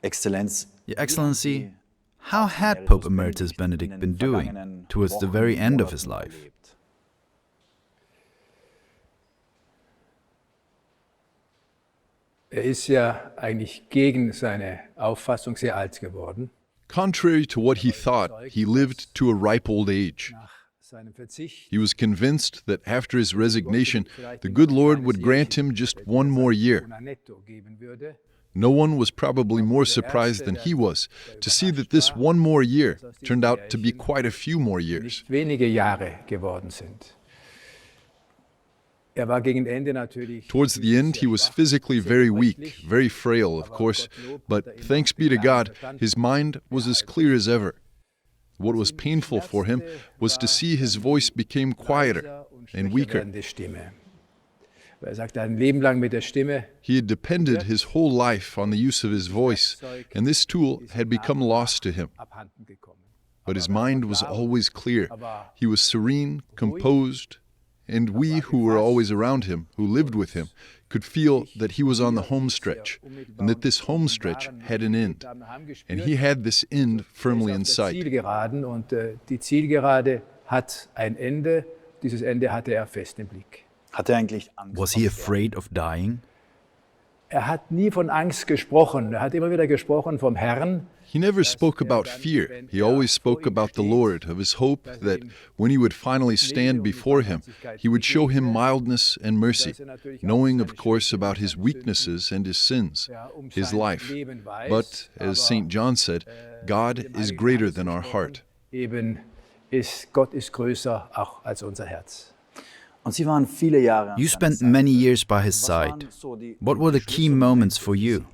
Your Excellency, how had Pope Emeritus Benedict been doing towards the very end of his life? Ist ja eigentlich gegen seine Auffassung sehr alt geworden. Contrary to what he thought, he lived to a ripe old age. He was convinced that after his resignation, the good Lord would grant him just one more year. No one was probably more surprised than he was to see that this one more year turned out to be quite a few more years. Towards the end, he was physically very weak, very frail, of course, but thanks be to God, his mind was as clear as ever. What was painful for him was to see his voice become quieter and weaker. He had depended his whole life on the use of his voice, and this tool had become lost to him. But his mind was always clear. He was serene, composed, and we who were always around him, who lived with him, could feel that he was on the home stretch, and that this home stretch had an end. And he had this end firmly in sight. Was he afraid of dying? Hat nie von Angst gesprochen. Hat immer wieder gesprochen vom Herrn. He never spoke about fear. He always spoke about the Lord, of his hope that when he would finally stand before him, he would show him mildness and mercy, knowing, of course, about his weaknesses and his sins, his life. But, as St. John said, God is greater than our heart. Gott ist größer auch als unser Herz. You spent many years by his side. What were the key moments for you?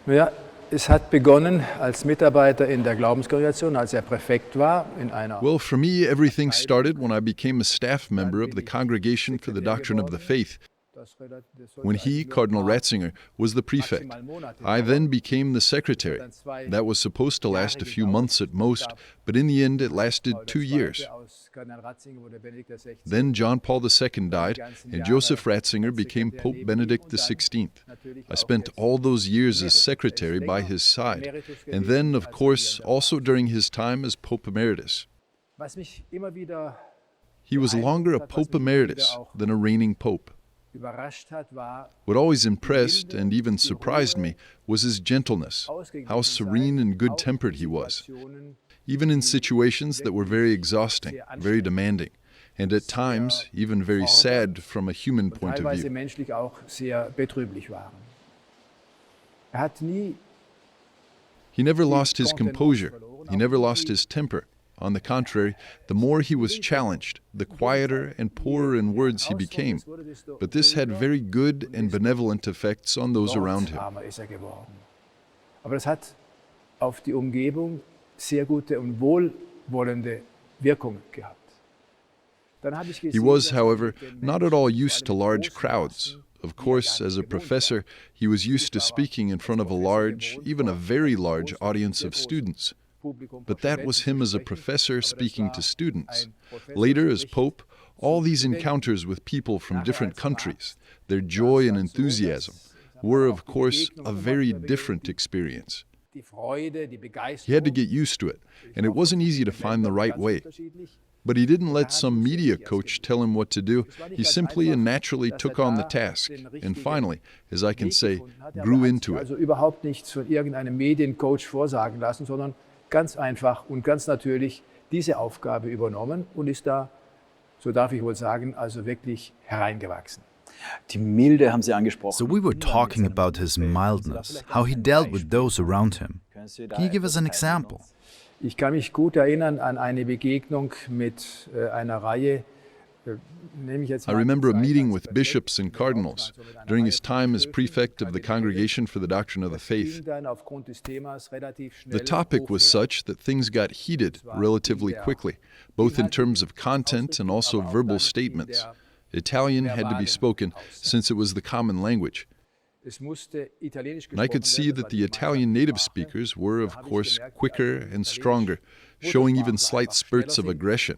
Ja, es hat begonnen als Mitarbeiter in der Glaubenskongregation, als Präfekt war in einer. Well, for me, everything started when I became a staff member of the Congregation for the Doctrine of the Faith. When he, Cardinal Ratzinger, was the prefect. I then became the secretary. That was supposed to last a few months at most, but in the end it lasted 2 years. Then John Paul II died, and Joseph Ratzinger became Pope Benedict XVI. I spent all those years as secretary by his side, and then, of course, also during his time as Pope Emeritus. He was longer a Pope Emeritus than a reigning pope. What always impressed and even surprised me was his gentleness, how serene and good-tempered he was, even in situations that were very exhausting, very demanding, and at times even very sad from a human point of view. He never lost his composure, he never lost his temper. On the contrary, the more he was challenged, the quieter and poorer in words he became. But this had very good and benevolent effects on those around him. Aber das hat auf die Umgebung sehr gute und wohlwollende Wirkung gehabt. He was, however, not at all used to large crowds. Of course, as a professor, he was used to speaking in front of a large, even a very large audience of students. But that was him as a professor speaking to students. Later, as Pope, all these encounters with people from different countries, their joy and enthusiasm, were, of course, a very different experience. He had to get used to it, and it wasn't easy to find the right way. But he didn't let some media coach tell him what to do. He simply and naturally took on the task, and finally, as I can say, grew into it. Also überhaupt nichts von irgendeinem Mediencoach vorsagen lassen, sondern ganz einfach und ganz natürlich diese Aufgabe übernommen und ist da, so darf ich wohl sagen, also wirklich hereingewachsen. Die Milde haben Sie angesprochen. So we were talking about his mildness, how he dealt with those around him. Can you give us an example? Ich kann mich gut erinnern an eine Begegnung mit einer Reihe. I remember a meeting with bishops and cardinals during his time as prefect of the Congregation for the Doctrine of the Faith. The topic was such that things got heated relatively quickly, both in terms of content and also verbal statements. Italian had to be spoken since it was the common language. And I could see that the Italian native speakers were, of course, quicker and stronger, showing even slight spurts of aggression.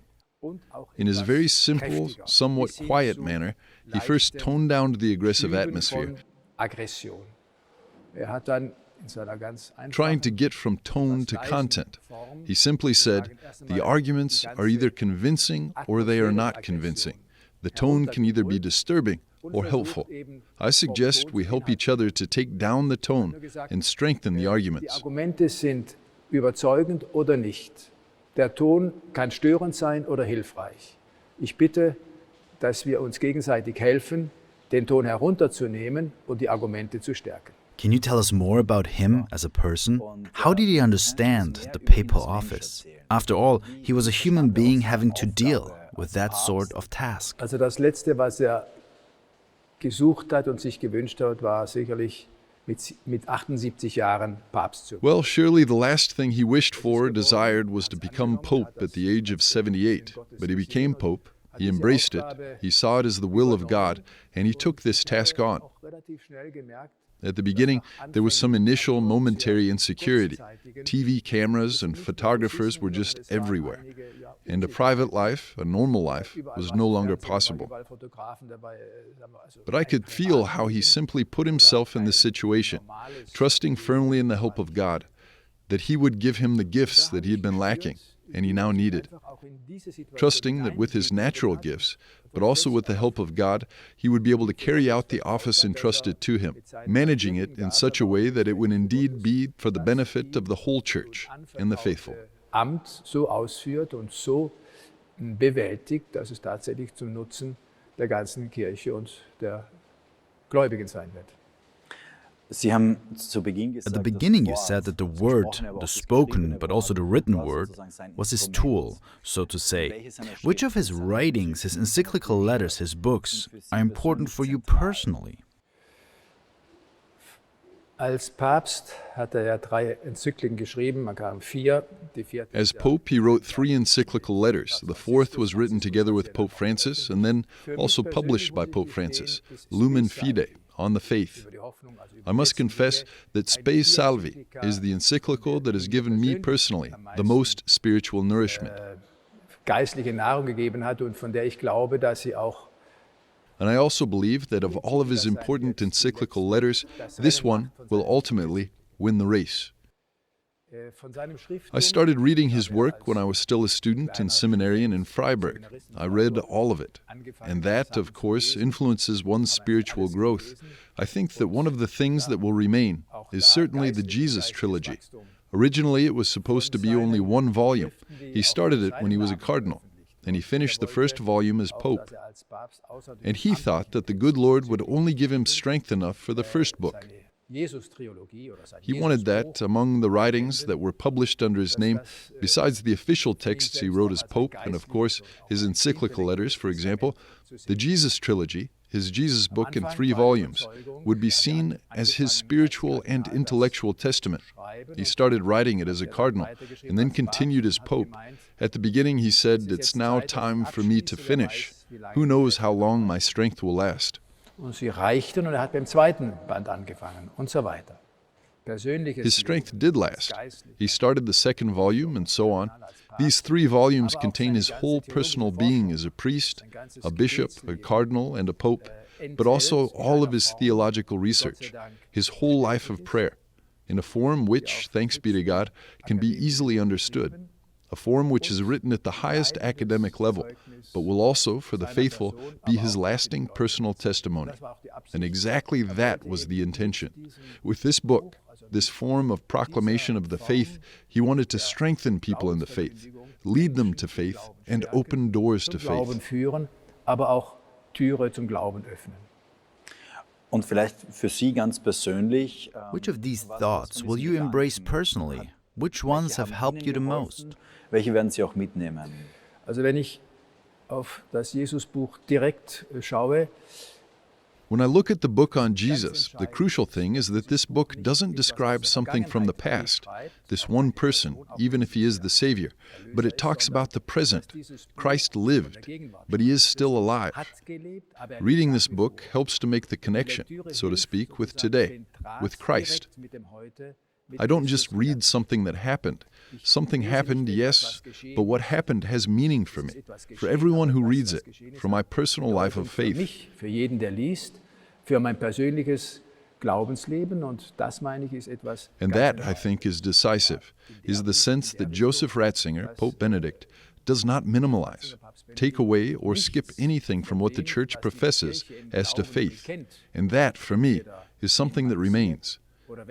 In his very simple, somewhat quiet manner, he first toned down the aggressive atmosphere. hat dann in seiner ganz trying to get from tone to content. He simply said, the arguments are either convincing or they are not convincing. The tone can either be disturbing or helpful. I suggest we help each other to take down the tone and strengthen the Die arguments. Argumente sind überzeugend oder nicht. Der Ton kann störend sein oder hilfreich. Ich bitte, dass wir uns gegenseitig helfen, den Ton herunterzunehmen und die Argumente zu stärken. Can you tell us more about him as a person? How did he understand the papal office? After all, he was a human being having to deal with that sort of task. Also das Letzte, was gesucht hat und sich gewünscht hat, war sicherlich mit 78 Jahren Papst zu werden. Well, surely the last thing he wished for, desired, was to become Pope at the age of 78. But he became Pope, he embraced it, he saw it as the will of God, and he took this task on. At the beginning, there was some initial momentary insecurity. TV cameras and photographers were just everywhere. And a private life, a normal life, was no longer possible. But I could feel how he simply put himself in this situation, trusting firmly in the help of God, that he would give him the gifts that he had been lacking and he now needed. Trusting that with his natural gifts, but also with the help of God, he would be able to carry out the office entrusted to him, managing it in such a way that it would indeed be for the benefit of the whole Church and the faithful. Amt so ausführt und so bewältigt, dass es tatsächlich zum Nutzen der ganzen Kirche und der Gläubigen sein wird. At the beginning, you said that the word, the spoken but also the written word, was his tool, so to say. Which of his writings, his encyclical letters, his books, are important for you personally? Als Papst hat ja 3 Enzyklen geschrieben, man kam 4. Die vierte As Pope, he wrote 3 encyclical letters. The 4th was written together with Pope Francis and then also published by Pope Francis, Lumen Fide, on the faith. I must confess that Spe Salvi is the encyclical that has given me personally the most spiritual nourishment. Geistliche Nahrung gegeben hat und von der ich glaube, dass sie auch. And I also believe that of all of his important encyclical letters, this one will ultimately win the race. I started reading his work when I was still a student in seminary and in Freiburg. I read all of it. And that, of course, influences one's spiritual growth. I think that one of the things that will remain is certainly the Jesus trilogy. Originally, it was supposed to be only 1 volume. He started it when he was a cardinal, and he finished the first volume as Pope. And he thought that the good Lord would only give him strength enough for the first book. He wanted that, among the writings that were published under his name, besides the official texts he wrote as Pope, and of course his encyclical letters, for example, the Jesus trilogy, his Jesus book in 3 volumes, would be seen as his spiritual and intellectual testament. He started writing it as a cardinal, and then continued as Pope. At the beginning he said, "It's now time for me to finish. Who knows how long my strength will last?" Und sie reichten und hat beim 2. Band angefangen und so weiter. His strength did last. He started the 2nd volume and so on. These 3 volumes contain his whole personal being as a priest, a bishop, a cardinal, and a pope, but also all of his theological research, his whole life of prayer, in a form which, thanks be to God, can be easily understood. A form which is written at the highest academic level, but will also, for the faithful, be his lasting personal testimony. And exactly that was the intention. With this book, this form of proclamation of the faith, he wanted to strengthen people in the faith, lead them to faith, and open doors to faith. Aber auch Türe zum Glauben öffnen. Und vielleicht für Sie ganz persönlich. Which of these thoughts will you embrace personally? Which ones have helped you the most? Welche werden Sie auch mitnehmen? Also wenn ich auf das Jesusbuch direkt schaue, when I look at the book on Jesus, the crucial thing is that this book doesn't describe something from the past, this one person, even if he is the Savior, but it talks about the present. Christ lived, but he is still alive. Reading this book helps to make the connection, so to speak, with today, with Christ. I don't just read something that happened. Something happened, yes, but what happened has meaning for me, for everyone who reads it, for my personal life of faith. Für jeden, der liest, für mein persönliches Glaubensleben, und das, meine ich, ist etwas. And that, I think, is decisive, is the sense that Joseph Ratzinger, Pope Benedict, does not minimalize, take away or skip anything from what the Church professes as to faith. And that, for me, is something that remains.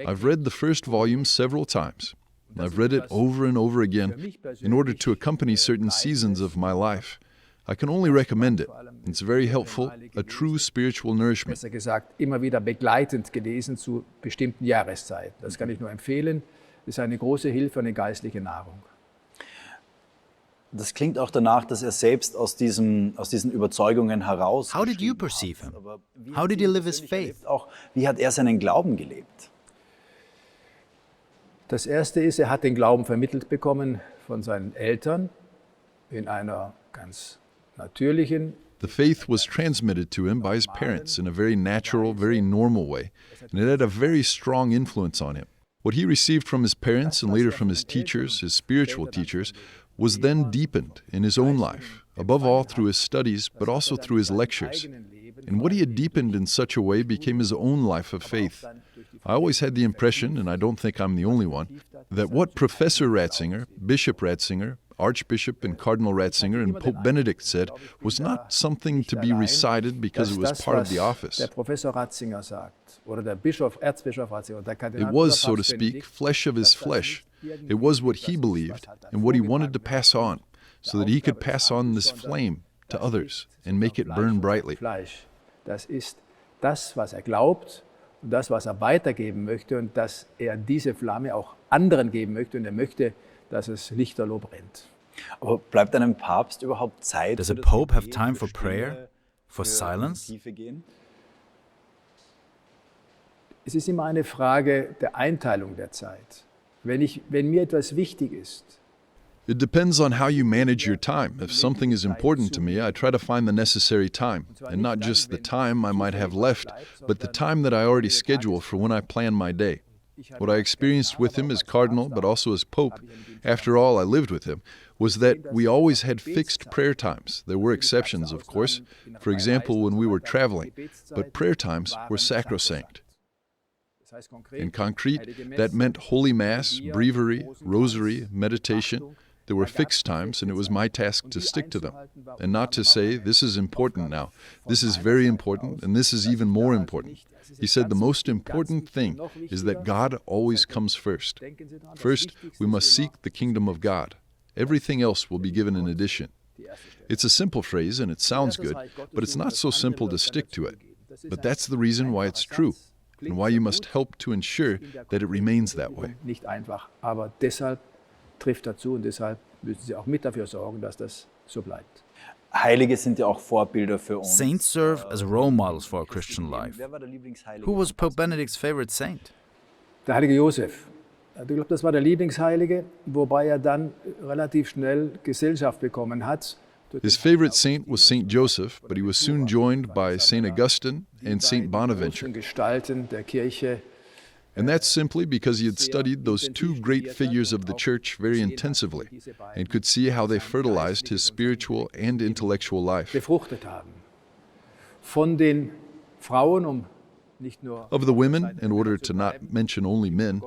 I've read the first volume several times. I've read it over and over again in order to accompany certain seasons of my life. I can only recommend it. It's very helpful, a true spiritual nourishment. Besser gesagt, immer wieder begleitend gelesen zu bestimmten Jahreszeiten. Das kann ich nur empfehlen. Das ist eine große Hilfe, eine geistliche Nahrung. Das klingt auch danach, dass er selbst aus diesen Überzeugungen heraus. How did you perceive him? How did he live his faith? Auch, wie hat er seinen Glauben gelebt? Das Erste ist, er hat den Glauben vermittelt bekommen von seinen Eltern in einer ganz natürlichen. The faith was transmitted to him by his parents in a very natural, very normal way, and it had a very strong influence on him. What he received from his parents and later from his teachers, his spiritual teachers, was then deepened in his own life, above all through his studies, but also through his lectures. And what he had deepened in such a way became his own life of faith. I always had the impression, and I don't think I'm the only one, that what Professor Ratzinger, Bishop Ratzinger, Archbishop and Cardinal Ratzinger and Pope Benedict said was not something to be recited because it was part of the office. Der Professor Ratzinger sagt, oder der Erzbischof Ratzinger, der Kardinal It was, so to speak, flesh of his flesh. It was what he believed and what he wanted to pass on, so that he could pass on this flame to others and make it burn brightly. Das ist das, was er glaubt und das, was er weitergeben möchte, und dass er diese Flamme auch anderen geben möchte, und er möchte, dass es lichterloh brennt. Aber bleibt einem Papst überhaupt Zeit? Does a pope have time for prayer, for silence? Es ist immer eine Frage der Einteilung der Zeit. Wenn mir etwas wichtig ist, It depends on how you manage your time. If something is important to me, I try to find the necessary time, and not just the time I might have left, but the time that I already schedule for when I plan my day. What I experienced with him as cardinal, but also as pope, after all I lived with him, was that we always had fixed prayer times. There were exceptions, of course, for example, when we were traveling, but prayer times were sacrosanct. In concrete, that meant Holy Mass, breviary, rosary, meditation. There were fixed times, and it was my task to stick to them, and not to say, this is important now, this is very important, and this is even more important. He said the most important thing is that God always comes first. First, we must seek the kingdom of God. Everything else will be given in addition. It's a simple phrase, and it sounds good, but it's not so simple to stick to it. But that's the reason why it's true, and why you must help to ensure that it remains that way. Nicht einfach, aber deshalb trifft dazu, und deshalb müssen Sie auch mit dafür sorgen, dass das so bleibt. Heilige sind ja auch Vorbilder für uns. Saints serve as role models for our Christian life. Who was Pope Benedict's favorite saint? Der heilige Josef. Ich glaube, das war der Lieblingsheilige, wobei er dann relativ schnell Gesellschaft bekommen hat. His favorite saint was Saint Joseph, but he was soon joined by Saint Augustine and Saint Bonaventure. Gestalten der Kirche. And that's simply because he had studied those two great figures of the Church very intensively and could see how they fertilized his spiritual and intellectual life. Befruchtet haben. Von den Frauen, nicht nur Of the women, in order to not mention only men,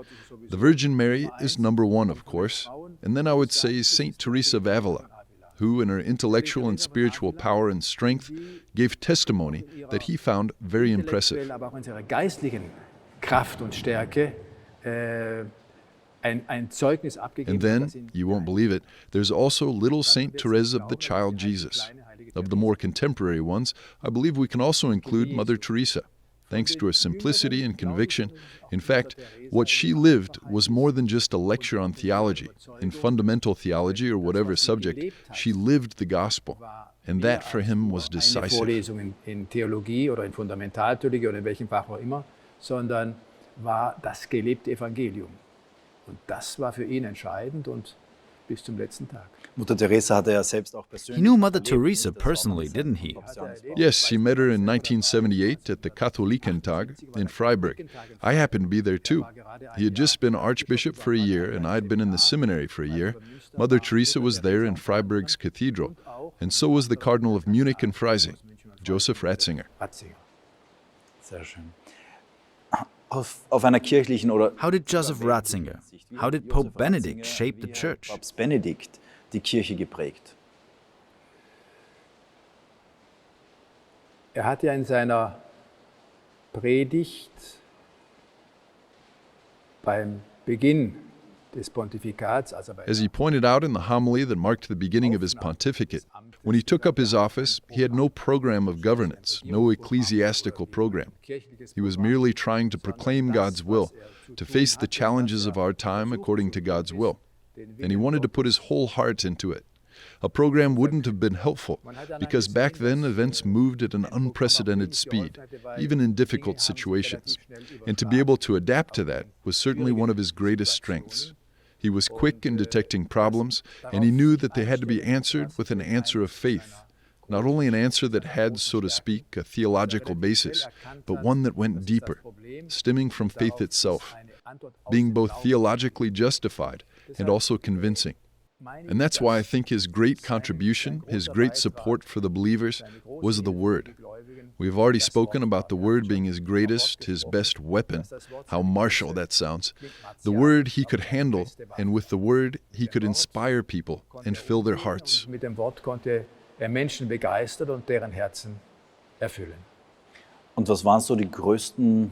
the Virgin Mary is number one, of course, and then I would say Saint Teresa of Avila, who, in her intellectual and spiritual power and strength, gave testimony that he found very impressive. aber auch in ihrer geistlichen Kraft und Stärke ein Zeugnis abgegeben. And then, you won't believe it, there's also little Saint Therese of the Child Jesus. Of the more contemporary ones, I believe we can also include Mother Teresa. Thanks to her simplicity and conviction, in fact, what she lived was more than just a lecture on theology. In fundamental theology or whatever subject, she lived the gospel. And that for him was decisive. Vorlesungen in Theologie oder in Fundamentaltheologie oder in welchem Fach auch immer, sondern war das gelebte Evangelium. Und das war für ihn entscheidend und bis zum letzten Tag. Mutter Teresa hatte ja selbst auch persönlich. He knew Mother Teresa personally, didn't he? Yes, he met her in 1978 at the Katholikentag in Freiburg. I happened to be there too. He had just been archbishop for a year, and I had been in the seminary for a year. Mother Teresa was there in Freiburg's cathedral, and so was the Cardinal of Munich and Freising, Joseph Ratzinger. Sehr schön. auf einer kirchlichen oder How did Joseph Ratzinger, how did Pope Benedict shape the church? Papst Benedikt die Kirche geprägt? Er hat ja in seiner Predigt beim Beginn des Pontifikats, As he pointed out in the homily that marked the beginning of his pontificate, when he took up his office, he had no program of governance, no ecclesiastical program. He was merely trying to proclaim God's will, to face the challenges of our time according to God's will. And he wanted to put his whole heart into it. A program wouldn't have been helpful, because back then events moved at an unprecedented speed, even in difficult situations. And to be able to adapt to that was certainly one of his greatest strengths. He was quick in detecting problems, and he knew that they had to be answered with an answer of faith. Not only an answer that had, so to speak, a theological basis, but one that went deeper, stemming from faith itself, being both theologically justified and also convincing. And that's why I think his great contribution, his great support for the believers, was the Word. We've already spoken about the Word being his greatest, his best weapon. How martial that sounds. The Word he could handle, and with the Word he could inspire people and fill their hearts. Mit dem Wort konnte Menschen begeistern und deren Herzen erfüllen. Und was waren so die größten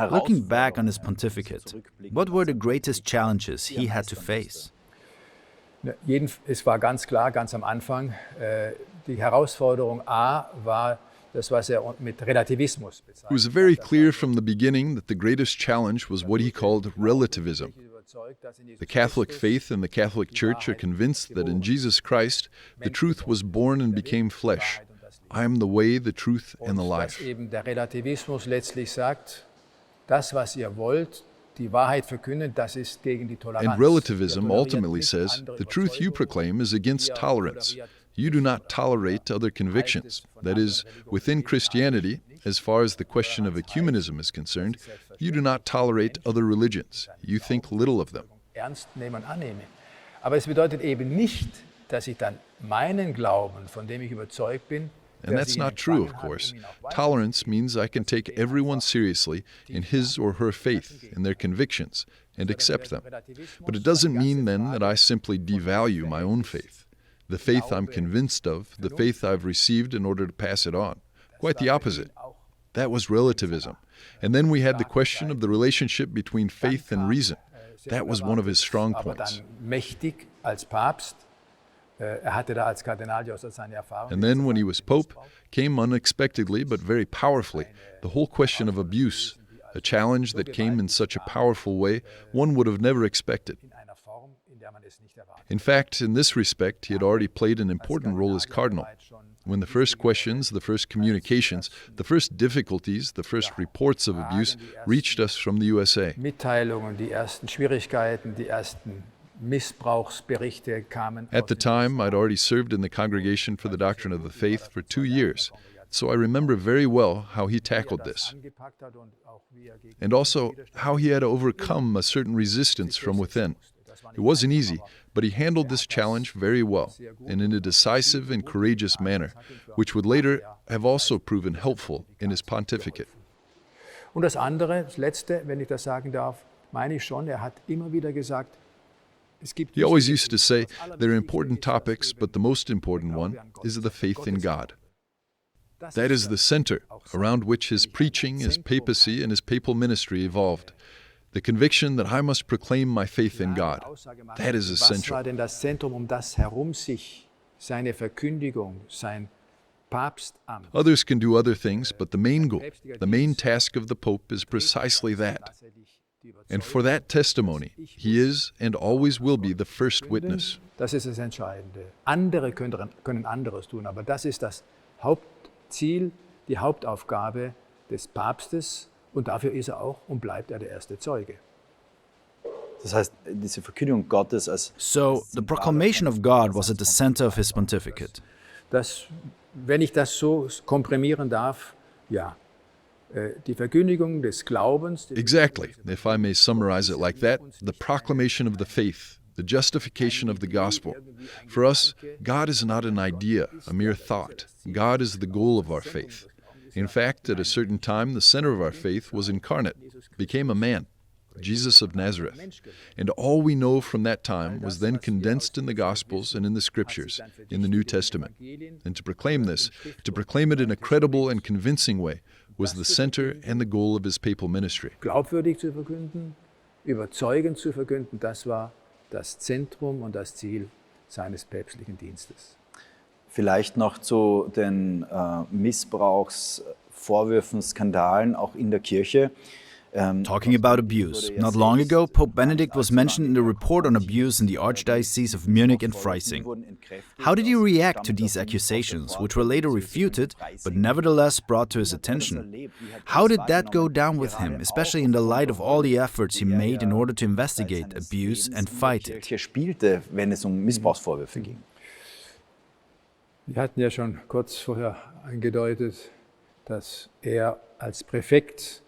Looking back on Herausforderungen? his pontificate, what were the greatest challenges he had to face? Es war ganz klar, ganz am Anfang, die Herausforderung A war das, was mit Relativismus It bezeichnet. was very clear from the beginning that the greatest challenge was what he called relativism. The Catholic faith and the Catholic Church are convinced that in Jesus Christ, the truth was born and became flesh. I am the way, the truth, and the life. Dass eben der Relativismus letztlich sagt, das, was ihr wollt, die Wahrheit verkünden, das ist gegen die Toleranz. And relativism ultimately says, the truth you proclaim is against tolerance. You do not tolerate other convictions. That is, within Christianity, as far as the question of ecumenism is concerned, you do not tolerate other religions. You think little of them. Ernst nehmen und annehmen. Aber es bedeutet eben nicht, dass ich dann meinen Glauben, von dem ich überzeugt bin, And that's not true, of course. Tolerance means I can take everyone seriously in his or her faith, in their convictions, and accept them. But it doesn't mean then that I simply devalue my own faith, the faith I'm convinced of, the faith I've received in order to pass it on. Quite the opposite. That was relativism. And then we had the question of the relationship between faith and reason. That was one of his strong points. Mächtig als Papst. Hatte da als Kardinal ja seine Erfahrung. And then when he was Pope, came unexpectedly but very powerfully the whole question of abuse, a challenge that came in such a powerful way one would have never expected. In fact, in this respect, he had already played an important role as cardinal. When the first questions, the first communications, the first difficulties, the first reports of abuse reached us from the USA. Mitteilungen, die ersten Schwierigkeiten, die ersten Missbrauchsberichte kamen. At the time, I'd already served in the Congregation for the Doctrine of the Faith for 2 years, so I remember very well how he tackled this, and also how he had to overcome a certain resistance from within. It wasn't easy, but he handled this challenge very well, and in a decisive and courageous manner, which would later have also proven helpful in his pontificate. Und das andere, das Letzte, wenn ich das sagen darf, meine ich schon, hat immer wieder gesagt, He always used to say, there are important topics, but the most important one is the faith in God. That is the center around which his preaching, his papacy, and his papal ministry evolved. The conviction that I must proclaim my faith in God. That is essential. Was war denn das Zentrum, das herum sich seine Verkündigung, sein Papstamt? Others can do other things, but the main goal, the main task of the Pope is precisely that. And for that testimony, he is and always will be the first witness. Das ist das Entscheidende. Andere können anderes tun, aber das ist das Hauptziel, die Hauptaufgabe des Papstes, und dafür ist er auch und bleibt er der erste Zeuge. Das heißt, diese Verkündigung Gottes als So, the proclamation of God was at the center of his pontificate. Wenn ich das so komprimieren darf, ja. Die Verkündigung des Glaubens. Exactly. If I may summarize it like that, the proclamation of the faith, the justification of the gospel. For us, God is not an idea, a mere thought. God is the goal of our faith. In fact, at a certain time, the center of our faith was incarnate, became a man, Jesus of Nazareth. And all we know from that time was then condensed in the Gospels and in the Scriptures, in the New Testament. And to proclaim this, to proclaim it in a credible and convincing way, was the center and the goal of his papal ministry. Glaubwürdig zu verkünden, überzeugend zu verkünden, das war das Zentrum und das Ziel seines päpstlichen Dienstes. Vielleicht noch zu den Missbrauchsvorwürfen, Skandalen auch in der Kirche. Talking about abuse, not long ago, Pope Benedict was mentioned in the report on abuse in the Archdiocese of Munich and Freising. How did he react to these accusations, which were later refuted, but nevertheless brought to his attention? How did that go down with him, especially in the light of all the efforts he made in order to investigate abuse and fight it? Spielte, wenn es Missbrauchsvorwürfe ging. Wir hatten ja schon kurz vorher angedeutet, dass als Präfekt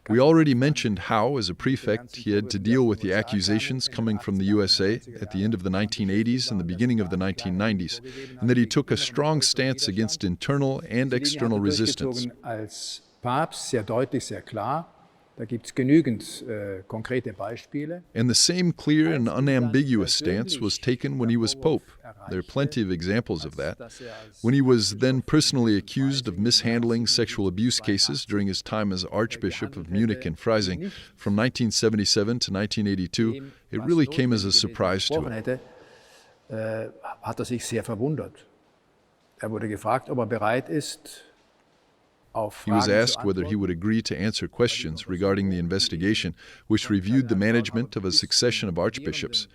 We already mentioned how, as a prefect, he had to deal with the accusations coming from the USA at the end of the 1980s and the beginning of the 1990s, and that he took a strong stance against internal and external resistance. Als Papst sehr deutlich, sehr klar. Da gibt es genügend konkrete Beispiele. And the same clear and unambiguous stance was taken when he was Pope. There are plenty of examples of that. When he was then personally accused of mishandling sexual abuse cases during his time as Archbishop of Munich and Freising from 1977 to 1982, it really came as a surprise to him. Hat sich sehr verwundert. Wurde gefragt, ob bereit ist, He was asked whether he would agree to answer questions regarding the investigation, which reviewed the management of a succession of archbishops,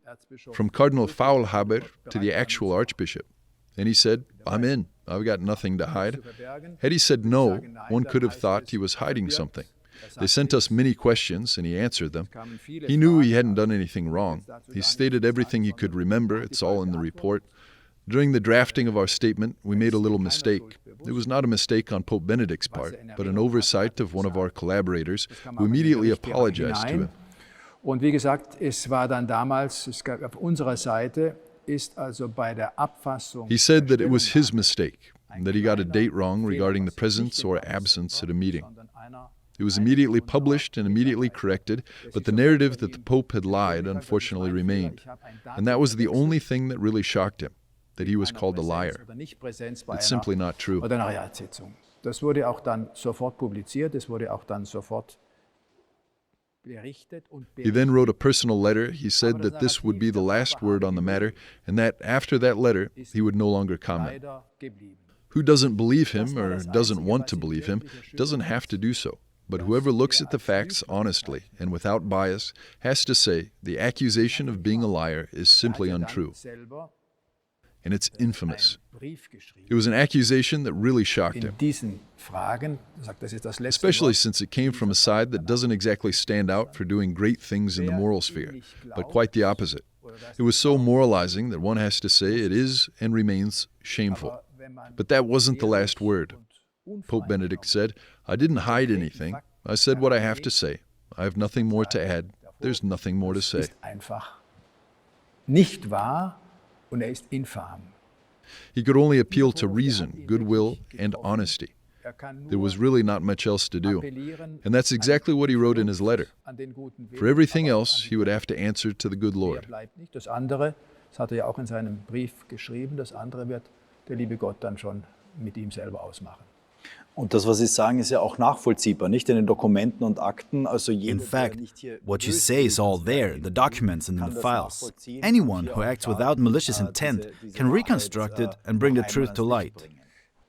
from Cardinal Faulhaber to the actual archbishop. And he said, "I'm in. I've got nothing to hide." Had he said no, one could have thought he was hiding something. They sent us many questions, and he answered them. He knew he hadn't done anything wrong. He stated everything he could remember. It's all in the report. During the drafting of our statement, we made a little mistake. It was not a mistake on Pope Benedict's part, but an oversight of one of our collaborators, who immediately apologized to him. Und wie gesagt, es war dann damals, auf unserer Seite, ist also bei der Abfassung. He said that it was his mistake, that he got a date wrong regarding the presence or absence at a meeting. It was immediately published and immediately corrected, but the narrative that the Pope had lied unfortunately remained. And that was the only thing that really shocked him, that he was called a liar. It's simply not true. Das wurde auch dann sofort publiziert, es wurde auch dann sofort berichtet. He then wrote a personal letter. He said that this would be the last word on the matter, and that after that letter, he would no longer comment. Who doesn't believe him or doesn't want to believe him doesn't have to do so. But whoever looks at the facts honestly and without bias has to say the accusation of being a liar is simply untrue. And it's infamous. It was an accusation that really shocked him, especially since it came from a side that doesn't exactly stand out for doing great things in the moral sphere, but quite the opposite. It was so moralizing that one has to say it is and remains shameful. But that wasn't the last word. Pope Benedict said, "I didn't hide anything. I said what I have to say. I have nothing more to add. There's nothing more to say." Nicht wahr und ist infam. He could only appeal to reason, goodwill, and honesty. There was really not much else to do. And that's exactly what he wrote in his letter. For everything else, he would have to answer to the good Lord. Das andere, das hat er ja auch in seinem Brief geschrieben, das andere wird der liebe Gott dann schon mit ihm selber ausmachen. Und das, was Sie sagen, ist ja auch nachvollziehbar, nicht in den Dokumenten und Akten. Also in fact, what you say is all there, the documents and in the files. Anyone who acts without malicious intent can reconstruct it and bring the truth to light.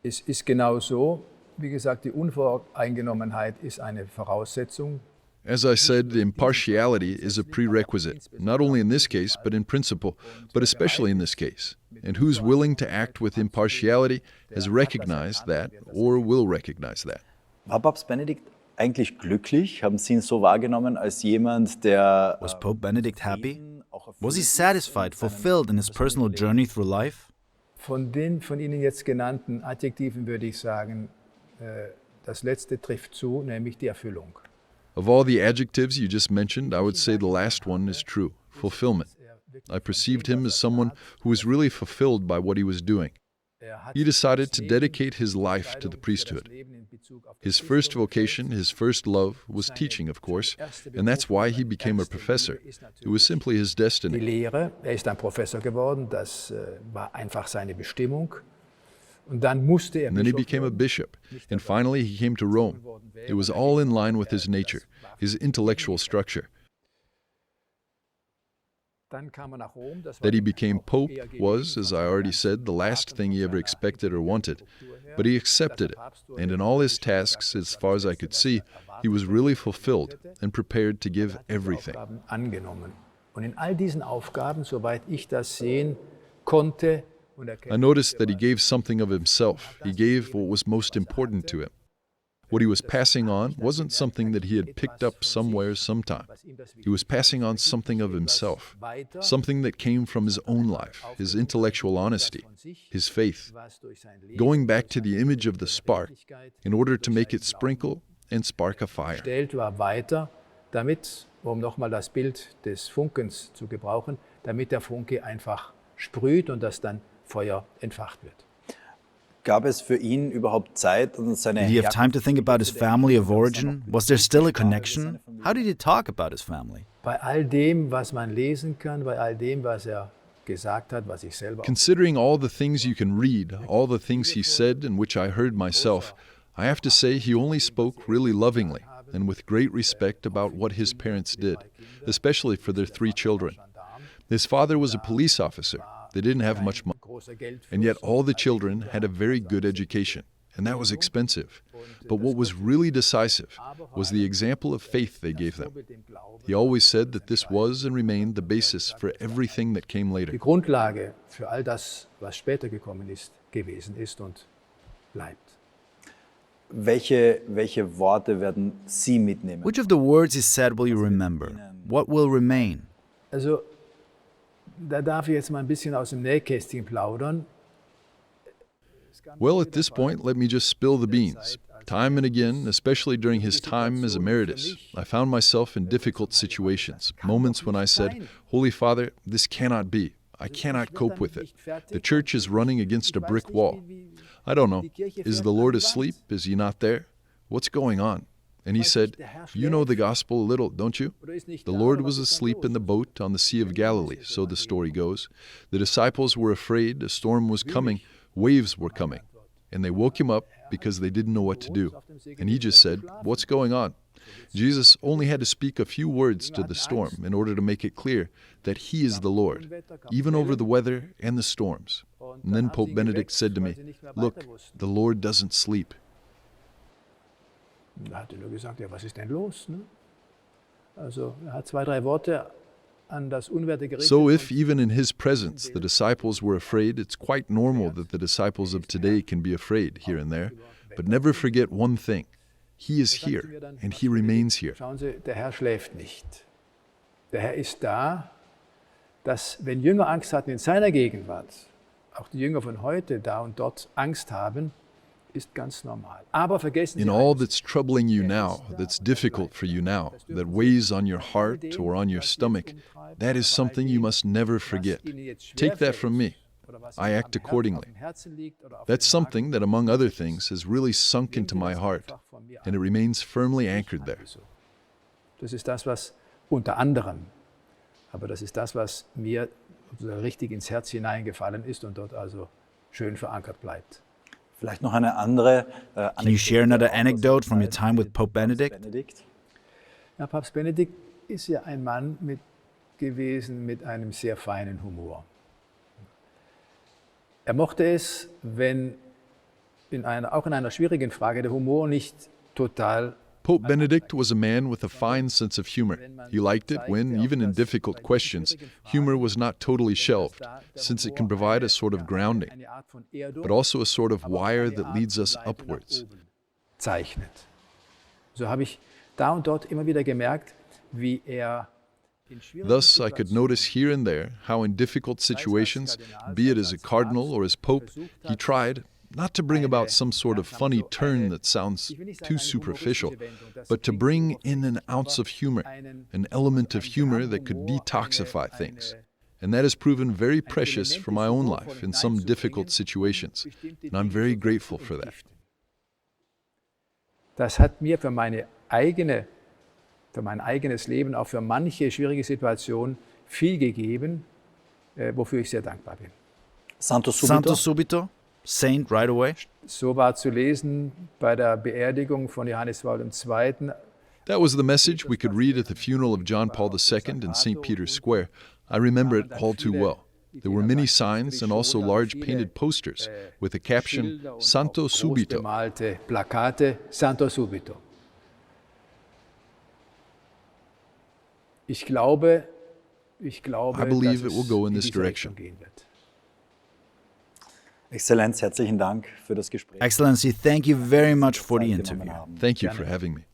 Es ist genau so, wie gesagt, die Unvoreingenommenheit ist eine Voraussetzung. As I said, impartiality is a prerequisite, not only in this case, but in principle, but especially in this case. And who's willing to act with impartiality has recognized that or will recognize that. War Papst Benedikt eigentlich glücklich? Haben Sie ihn so wahrgenommen als jemand, der... Was Pope Benedict happy? Was he satisfied, fulfilled in his personal journey through life? Von den von Ihnen jetzt genannten Adjektiven würde ich sagen, das letzte trifft zu, nämlich die Erfüllung. Of all the adjectives you just mentioned, I would say the last one is true, fulfillment. I perceived him as someone who was really fulfilled by what he was doing. He decided to dedicate his life to the priesthood. His first vocation, his first love, was teaching, of course, and that's why he became a professor. It was simply his Die destiny. Lehre, ist ein Professor geworden, das war einfach seine Bestimmung. Und dann musste And then he Bischof became a werden. bishop, and finally he came to Rome. It was all in line with his nature, his intellectual structure. Dann kam nach Rom, das war That he ihm became auch pope eher was, gegeben, as I already said, the last thing he ever expected or wanted. But he accepted it, and in all his tasks, as far as I could see, he was really fulfilled and prepared to give everything. Aufgaben angenommen. Und in all diesen Aufgaben, soweit ich das sehen konnte und I erkennen, noticed that he gave something of himself. He gave what was most important to him. What he was passing on wasn't something that he had picked up somewhere sometime. He was passing on something of himself, something that came from his own life, his intellectual honesty, his faith, going back to the image of the spark in order to make it sprinkle and spark a fire. gestellt war weiter, damit, um nochmal das Bild des Funkens zu gebrauchen, damit der Funke einfach sprüht und das dann Feuer entfacht wird. Gab es für ihn überhaupt Zeit und seine Did he have time to think about his family of origin? Was there still a connection? How did he talk about his family? Bei all dem, was man lesen kann, bei all dem, was gesagt hat, was ich selber auch Considering all the things you can read, all the things he said and which I heard myself, I have to say he only spoke really lovingly and with great respect about what his parents did, especially for their 3 children. His father was a police officer. They didn't have much money, großer Geldfluss. and yet all the children had a very good education, and that was expensive. But what was really decisive was the example of faith they gave them. He always said that this was and remained the basis for everything that came later. Die Grundlage für all das, was später gekommen ist, gewesen ist und bleibt. Welche Worte werden Sie mitnehmen? Which of the words he said will you remember? What will remain? Also, da darf ich jetzt mal ein bisschen aus dem Nähkästchen plaudern. Well, at this point, let me just spill the beans. Time and again, especially during his time as Emeritus, I found myself in difficult situations, moments when I said, Holy Father, this cannot be. I cannot cope with it. The church is running against a brick wall. I don't know. Is the Lord asleep? Is he not there? What's going on? And he said, You know the gospel a little, don't you? The Lord was asleep in the boat on the Sea of Galilee, so the story goes. The disciples were afraid, a storm was coming, waves were coming. And they woke him up because they didn't know what to do. And he just said, What's going on? Jesus only had to speak a few words to the storm in order to make it clear that he is the Lord, even over the weather and the storms. And then Pope Benedict said to me, Look, the Lord doesn't sleep. Da hat er nur gesagt, ja, was ist denn los? Ne? Also, hat 2, 3 Worte an das Unwerte gerichtet. So if even in his presence the disciples were afraid, it's quite normal that the disciples of today can be afraid here and there. But never forget one thing. He is here, and he remains here. Schauen Sie, der Herr schläft nicht. Der Herr ist da, dass, wenn Jünger Angst hatten in seiner Gegenwart, auch die Jünger von heute da und dort Angst haben, ist ganz normal. Aber vergessen Sie In all eins, that's troubling you now, that's difficult for you now, that weighs on your heart or on your stomach, that is something you must never forget. Take that from me. I act accordingly. That's something that, among other things, has really sunk into my heart, and it remains firmly anchored there. Das ist das, was unter anderem, aber das ist das, was mir richtig ins Herz hineingefallen ist und dort also schön verankert bleibt. Vielleicht noch eine andere Can you share another anecdote from your time with Pope Benedict? Ja, Papst Benedikt ist ja ein Mann gewesen mit einem sehr feinen Humor. Er mochte es, wenn auch in einer schwierigen Frage der Humor nicht total. Pope Benedict was a man with a fine sense of humor. He liked it when, even in difficult questions, humor was not totally shelved, since it can provide a sort of grounding, but also a sort of wire that leads us upwards. Zeichnet. So habe ich da und dort immer wieder gemerkt, wie Thus, I could notice here and there how in difficult situations, be it as a cardinal or as pope, he tried not to bring about some sort of funny turn that sounds too superficial, but to bring in an ounce of humor, an element of humor that could detoxify things. And that has proven very precious for my own life in some difficult situations. And I'm very grateful for that. Das hat mir für mein eigenes Leben, auch für manche schwierige Situation viel gegeben, wofür ich sehr dankbar bin. Santo subito. Santo subito, saint right away. So war zu lesen bei der Beerdigung von Johannes Paul II. That was the message we could read at the funeral of John Paul II in St. Peter's Square. I remember it all too well. There were many signs and also large painted posters with the caption, Santo subito. Plakate, Santo subito. I believe it will go in this direction. Exzellenz, herzlichen Dank für das Gespräch. Excellency, thank you very much for the interview. Thank you for having me.